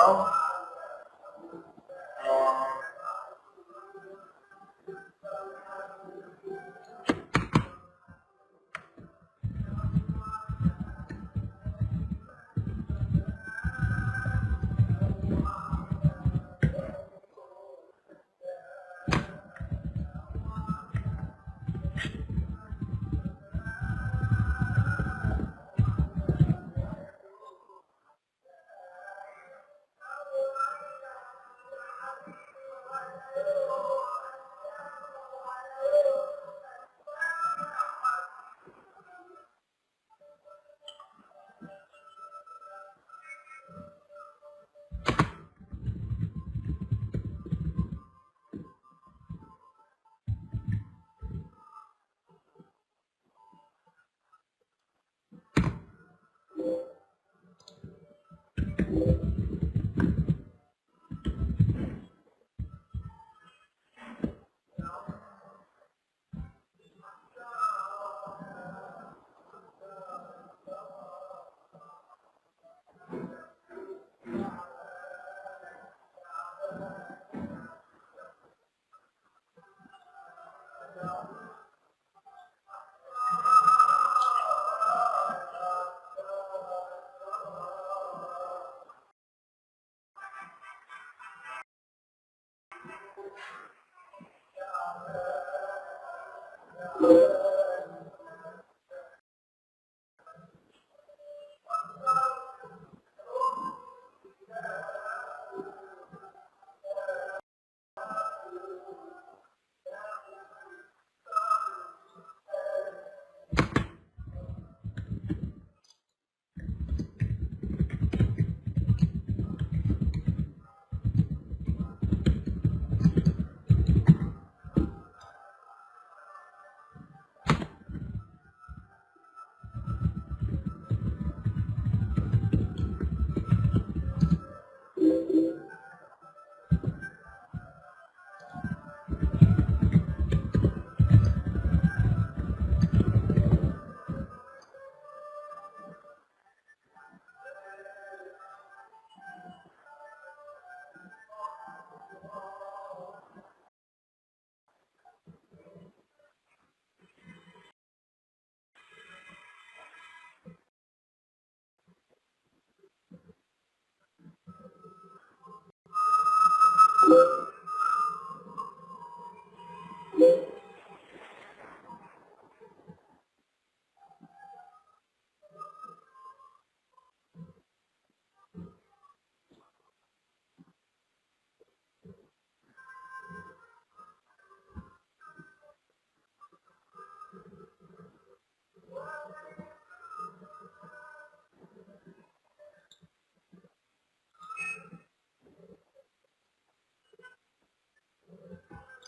now.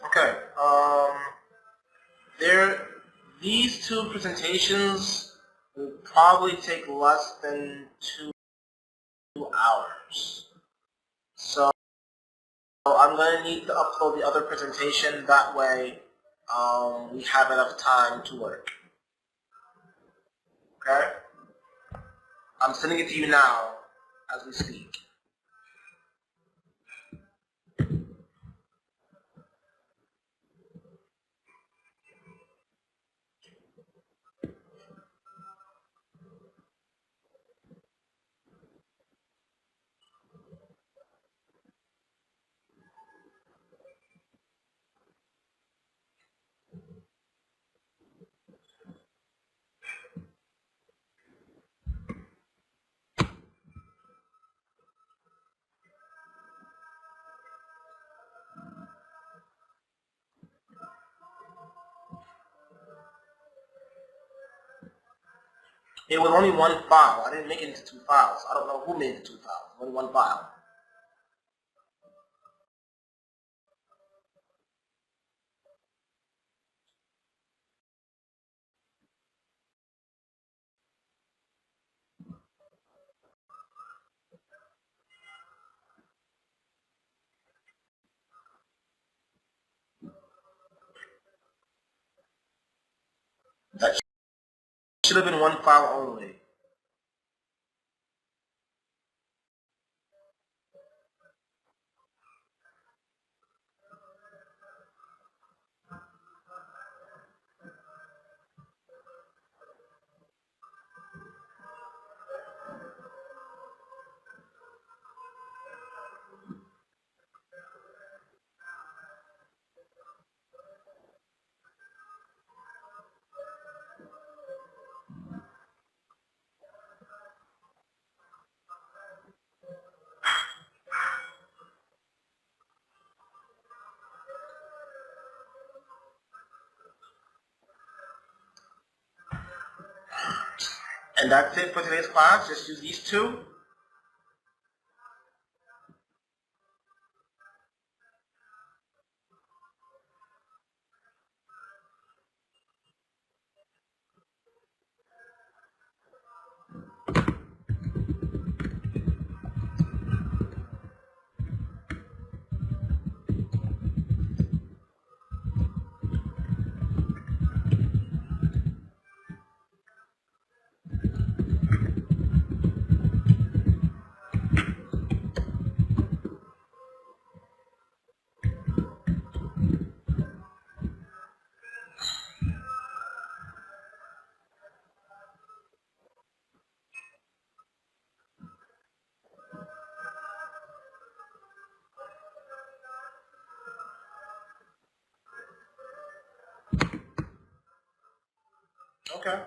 Okay. These two presentations will probably take less than 2 hours. So I'm going to need to upload the other presentation. That way, we have enough time to work. Okay? I'm sending it to you now as we speak. It was only one file. I didn't make it into 2 files. I don't know who made the 2 files. Only one file. That should have been one file only. And that's it for today's class. Just use these two. Okay.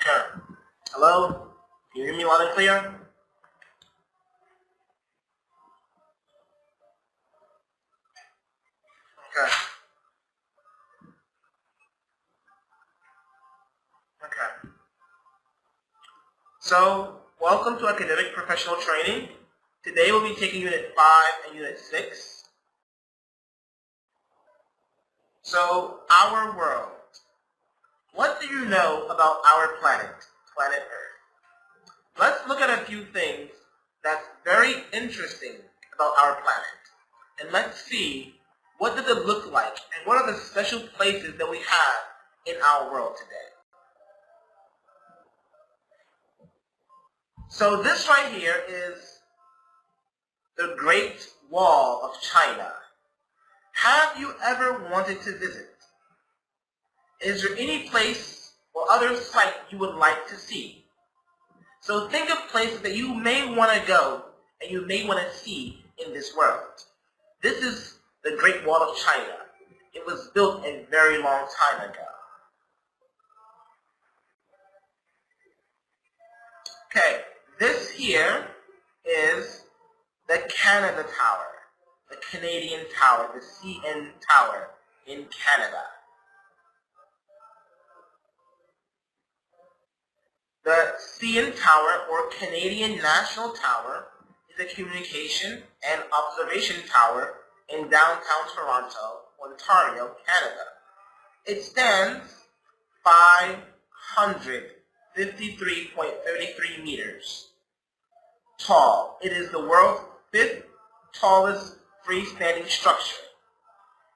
Okay. Hello? Can you hear me loud and clear? Okay. Okay. So, welcome to Academic Professional Training. Today we'll be taking Unit 5 and Unit 6. So, our world. What do you know about our planet, planet Earth? Let's look at a few things that's very interesting about our planet. And let's see what does it look like and what are the special places that we have in our world today. So this right here is the Great Wall of China. Have you ever wanted to visit? Is there any place or other site you would like to see? So think of places that you may want to go and you may want to see in this world. This is the Great Wall of China. It was built a very long time ago. Okay, this here is the Canada Tower, the Canadian Tower, the CN Tower in Canada. The CN Tower, or Canadian National Tower, is a communication and observation tower in downtown Toronto, Ontario, Canada. It stands 553.33 meters tall. It is the world's 5th tallest freestanding structure.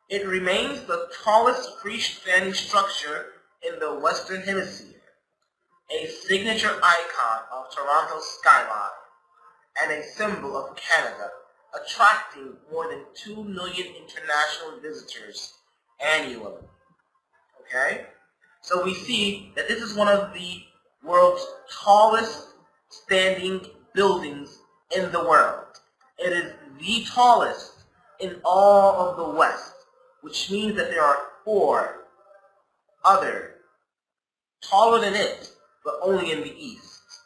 It remains the tallest freestanding structure in the Western Hemisphere, a signature icon of Toronto's skyline, and a symbol of Canada, attracting more than 2 million international visitors annually. Okay? So we see that this is one of the world's tallest standing buildings in the world. It is the tallest in all of the West, which means that there are 4 other taller than it, but only in the East.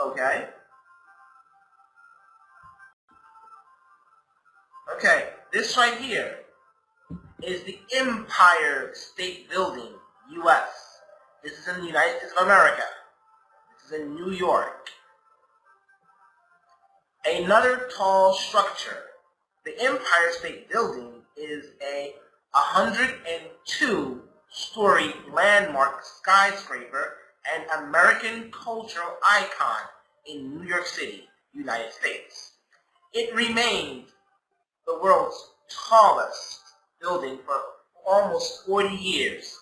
Okay? Okay, This right here is the Empire State Building, U.S. This is in the United States of America. This is in New York. Another tall structure, the Empire State Building, is a 102-story landmark skyscraper and American cultural icon in New York City, United States. It remained the world's tallest building for almost 40 years,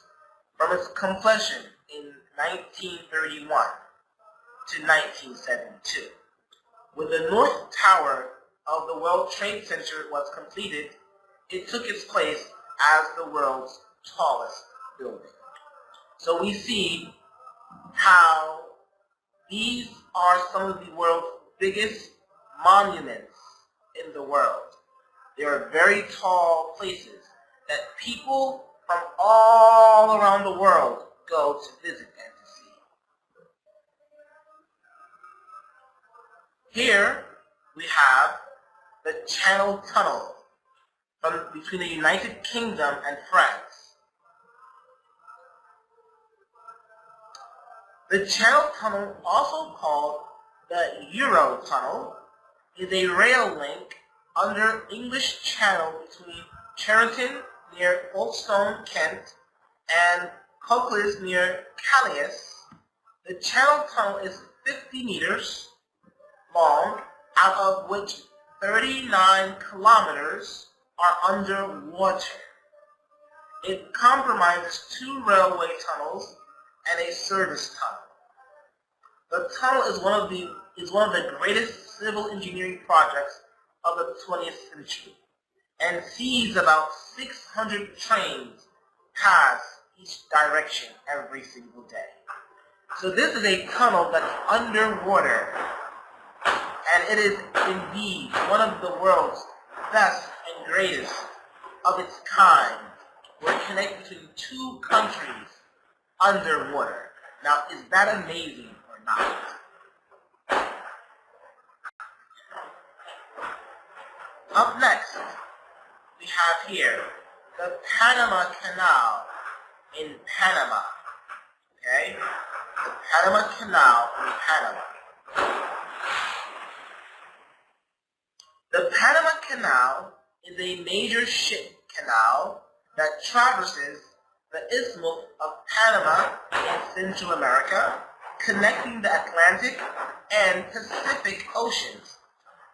from its completion in 1931 to 1972. When the North Tower of the World Trade Center was completed, it took its place as the world's tallest building. So we see how these are some of the world's biggest monuments in the world. They are very tall places that people from all around the world go to visit and to see. Here we have the Channel Tunnel between the United Kingdom and France. The Channel Tunnel, also called the Euro Tunnel, is a rail link under English Channel between Charenton near Folkestone, Kent, and Coquelles near Calais. The Channel Tunnel is 50 meters long, out of which 39 kilometers are underwater. It comprises 2 railway tunnels and a service tunnel. The tunnel is one of the greatest civil engineering projects of the 20th century and sees about 600 trains pass each direction every single day. So this is a tunnel that's underwater, and it is indeed one of the world's best and greatest of its kind. We're connected between 2 countries underwater. Now, is that amazing or not? Up next, we have here the Panama Canal in Panama. Okay? The Panama Canal in Panama. The Panama Canal is a major ship canal that traverses the Isthmus of Panama in Central America, connecting the Atlantic and Pacific Oceans.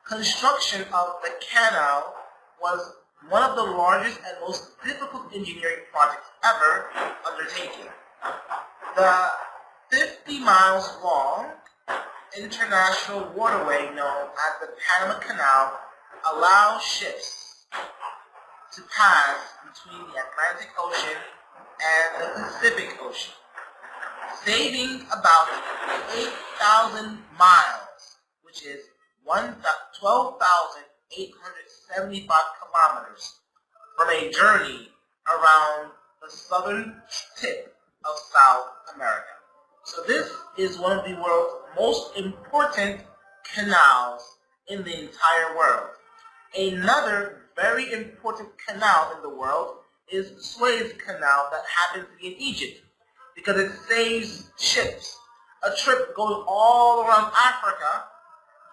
Construction of the canal was one of the largest and most difficult engineering projects ever undertaken. The 50 miles long international waterway known as the Panama Canal allows ships to pass between the Atlantic Ocean and the Pacific Ocean, saving about 8,000 miles, which is 12,875 kilometers, from a journey around the southern tip of South America. So this is one of the world's most important canals in the entire world. Another very important canal in the world is the Suez Canal that happens to be in Egypt, because it saves ships. A trip going all around Africa,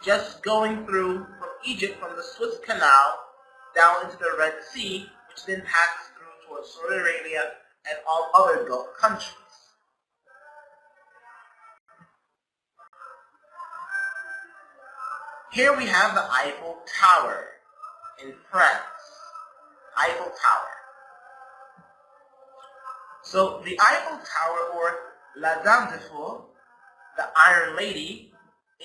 just going through from Egypt, from the Suez Canal down into the Red Sea, which then passes through towards Saudi Arabia and all other Gulf countries. Here we have the Eiffel Tower in France. Eiffel Tower. So the Eiffel Tower, or La Dame de Feu, the Iron Lady,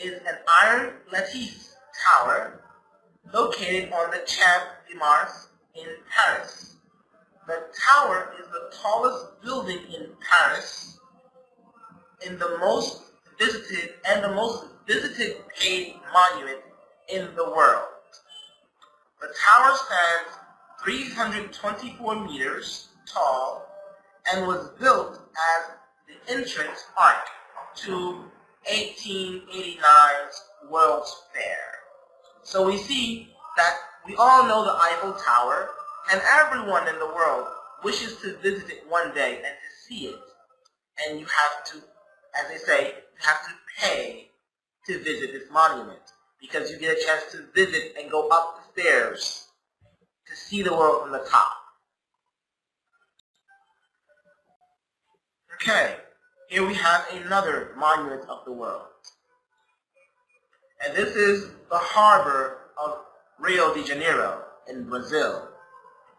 is an iron lattice tower located on the Champ de Mars in Paris. The tower is the tallest building in Paris and the most visited paid monument in the world. The tower stands 324 meters tall and was built as the entrance arc to 1889's World's Fair. So we see that We all know the Eiffel Tower, and everyone in the world wishes to visit it one day and to see it. And you have to, as they say, you have to pay to visit this monument, because you get a chance to visit and go up the stairs to see the world from the top. Okay, here we have another monument of the world. And this is the harbor of Rio de Janeiro in Brazil.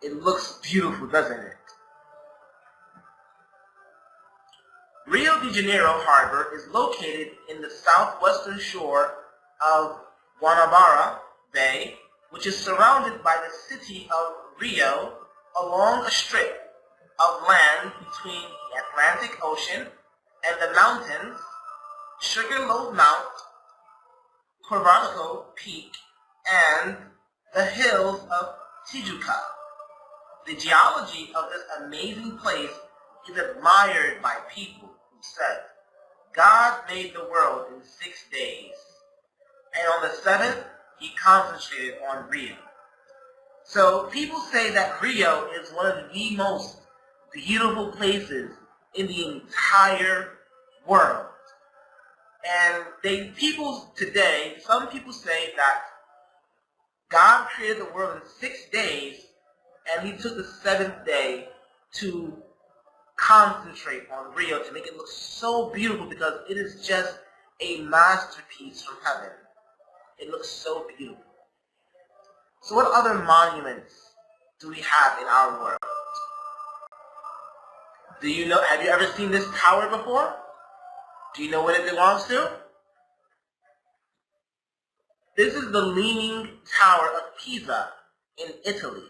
It looks beautiful, doesn't it? Rio de Janeiro Harbor is located in the southwestern shore of Guanabara Bay, which is surrounded by the city of Rio along a strip of land between the Atlantic Ocean and the mountains Sugarloaf Mount, Corvaraco Peak, and the hills of Tijuca. The geology of this amazing place is admired by people who said, God made the world in 6 days, and on the 7th, he concentrated on Rio. So people say that Rio is one of the most beautiful places in the entire world. And some people say that God created the world in 6 days, and he took the 7th day to concentrate on Rio to make it look so beautiful, because it is just a masterpiece from heaven. It looks so beautiful. So what other monuments do we have in our world? Have you ever seen this tower before? Do you know what it belongs to? This is the Leaning Tower of Pisa in Italy.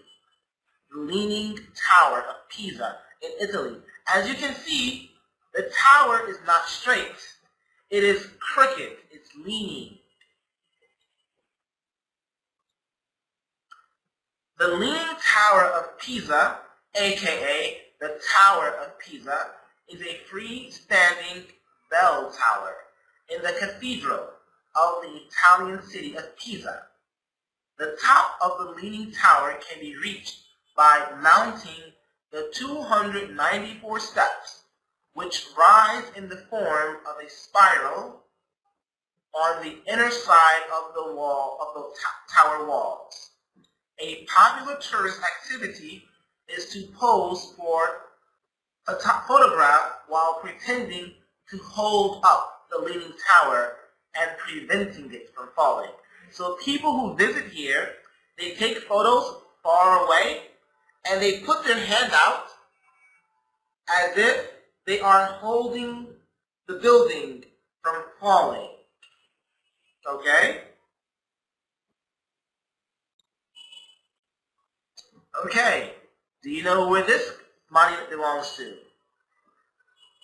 The Leaning Tower of Pisa in Italy. As you can see, the tower is not straight. It is crooked. It's leaning. The Leaning Tower of Pisa, aka the Tower of Pisa, is a freestanding bell tower in the cathedral of the Italian city of Pisa. The top of the Leaning Tower can be reached by mounting the 294 steps, which rise in the form of a spiral on the inner side of the tower walls. A popular tourist activity is to pose for a photograph while pretending to hold up the Leaning Tower and preventing it from falling. So people who visit here, they take photos far away, and they put their hand out as if they are holding the building from falling. Okay? Okay. Do you know where this monument belongs to?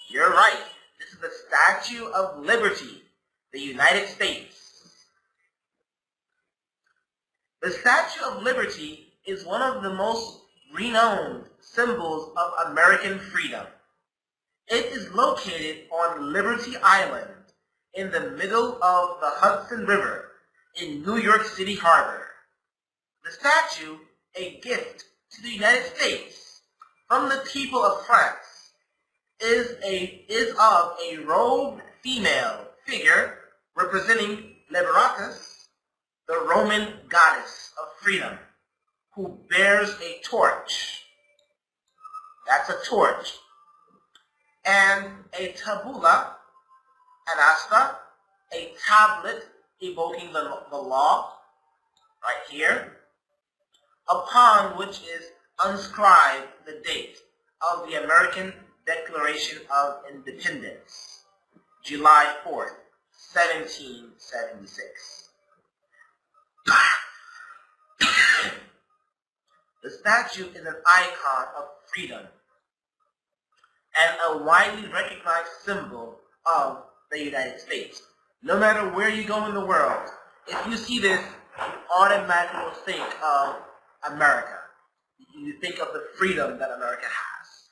You're right. This is the Statue of Liberty, the United States. The Statue of Liberty is one of the most renowned symbols of American freedom. It is located on Liberty Island in the middle of the Hudson River in New York City Harbor. The statue, a gift to the United States from the people of France, is of a robed female figure representing Liberatus, the Roman goddess of freedom, who bears a torch. That's a torch. And a tabula, an asta, a tablet evoking the law, right here, upon which is inscribed the date of the American Declaration of Independence, July 4th, 1776. The statue is an icon of freedom and a widely recognized symbol of the United States. No matter where you go in the world, if you see this, you automatically will think of America. You think of the freedom that America has.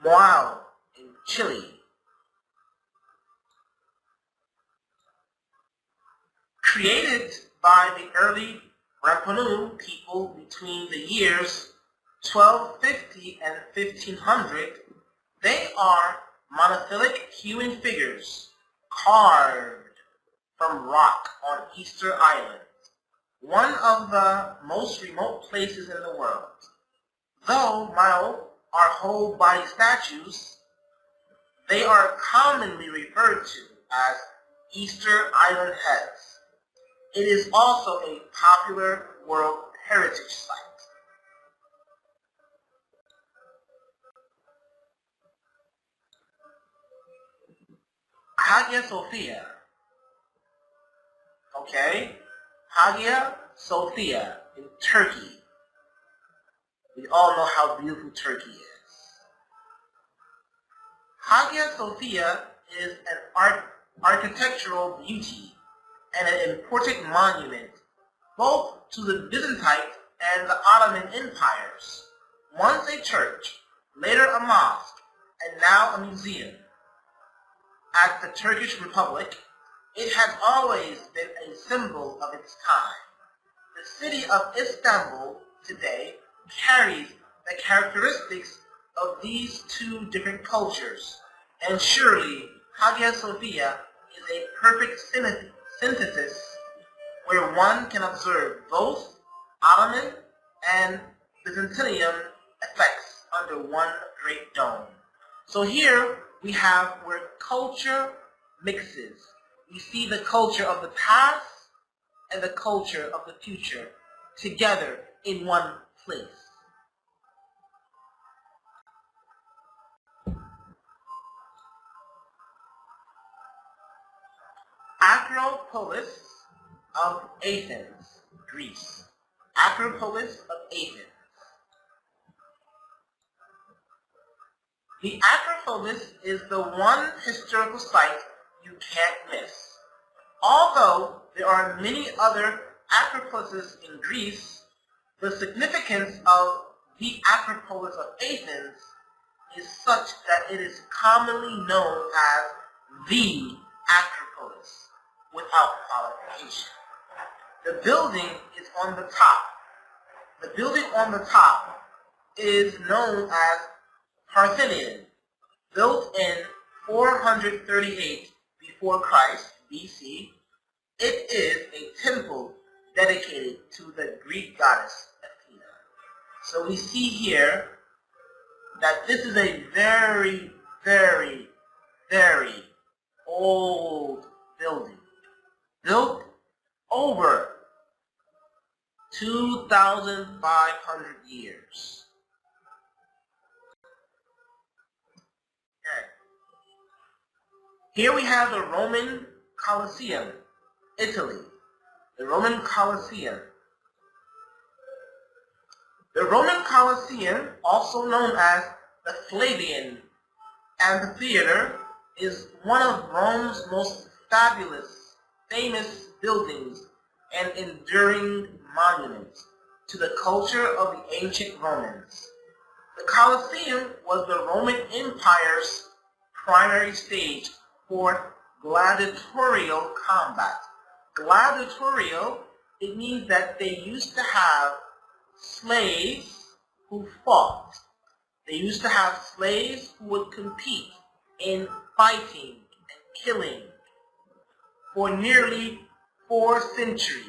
Moao in Chile. Created by the early Rampanu people between the years 1250 and 1500, they are monolithic hewn figures carved from rock on Easter Island, one of the most remote places in the world. Though Mao are whole body statues, they are commonly referred to as Easter Island heads. It is also a popular World Heritage Site. Hagia Sophia. Okay? Hagia Sophia in Turkey. We all know how beautiful Turkey is. Hagia Sophia is an architectural beauty and an important monument both to the Byzantine and the Ottoman empires. Once a church, later a mosque, and now a museum. As the Turkish Republic, it has always been a symbol of its time. The city of Istanbul today carries the characteristics of these two different cultures, and surely Hagia Sophia is a perfect synthesis where one can observe both Ottoman and Byzantine effects under one great dome. So here we have where culture mixes. We see the culture of the past and the culture of the future together in one place. Acropolis of Athens, Greece. Acropolis of Athens. The Acropolis is the one historical site you can't miss. Although there are many other Acropolises in Greece, the significance of the Acropolis of Athens is such that it is commonly known as the Acropolis without qualification. The building is on the top. The building on the top is known as Parthenon, built in 438 before Christ, BC. It is a temple dedicated to the Greek goddess Athena. So we see here that this is a very, very, very old building, built over 2,500 years. Okay. Here we have the Roman Colosseum, Italy. The Roman Colosseum. The Roman Colosseum, also known as the Flavian Amphitheater, is one of Rome's most famous buildings and enduring monuments to the culture of the ancient Romans. The Colosseum was the Roman Empire's primary stage for gladiatorial combat. Gladiatorial, it means that they used to have slaves who fought. They used to have slaves who would compete in fighting and killing for nearly 4 centuries.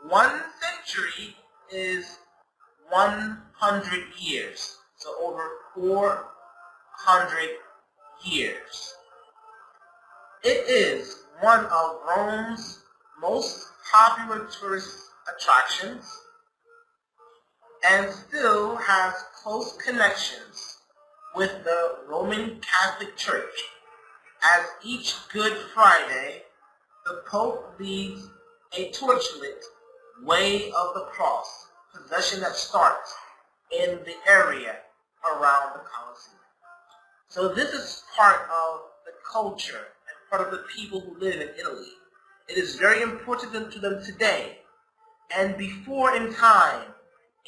1 century is 100 years, so over 400 years. It is one of Rome's most popular tourist attractions and still has close connections with the Roman Catholic Church, as each Good Friday the Pope leads a torchlit Way of the Cross procession that starts in the area around the Colosseum. So this is part of the culture and part of the people who live in Italy. It is very important to them today, and before in time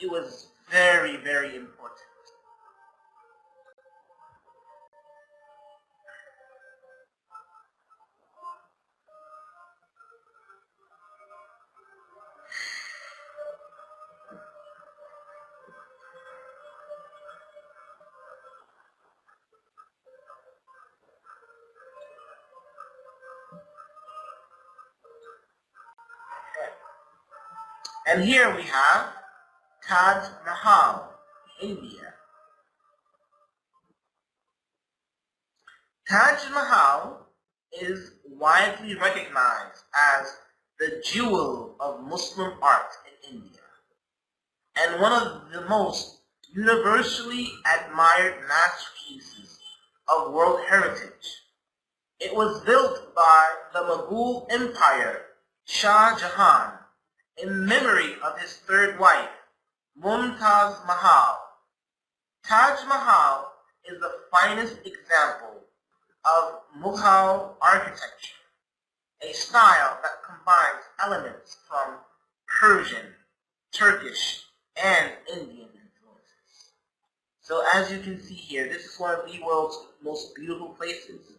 it was very, very important. And here we have Taj Mahal, India. Taj Mahal is widely recognized as the jewel of Muslim art in India and one of the most universally admired masterpieces of world heritage. It was built by the Mughal Empire Shah Jahan in memory of his third wife, Mumtaz Mahal. Taj Mahal is the finest example of Mughal architecture, a style that combines elements from Persian, Turkish, and Indian influences. So as you can see here, this is one of the world's most beautiful places.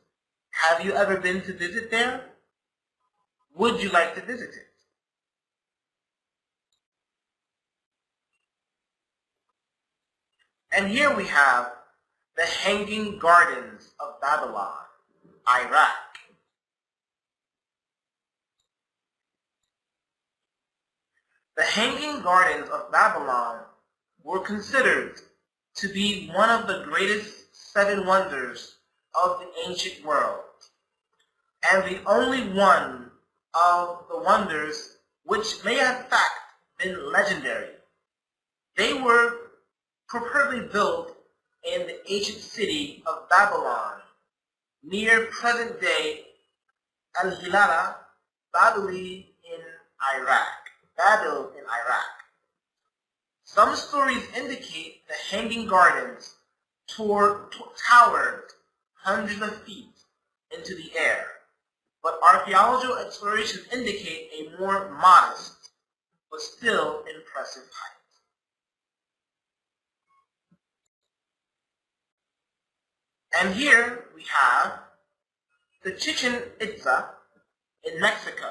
Have you ever been to visit there? Would you like to visit it? And here we have the Hanging Gardens of Babylon, Iraq. The Hanging Gardens of Babylon were considered to be one of the greatest seven wonders of the ancient world, and the only one of the wonders which may in fact been legendary. They were purportedly built in the ancient city of Babylon, near present-day Al-Hilala, Babel in Iraq. Some stories indicate the Hanging Gardens towered hundreds of feet into the air, but archaeological explorations indicate a more modest, but still impressive height. And here we have the Chichen Itza in Mexico.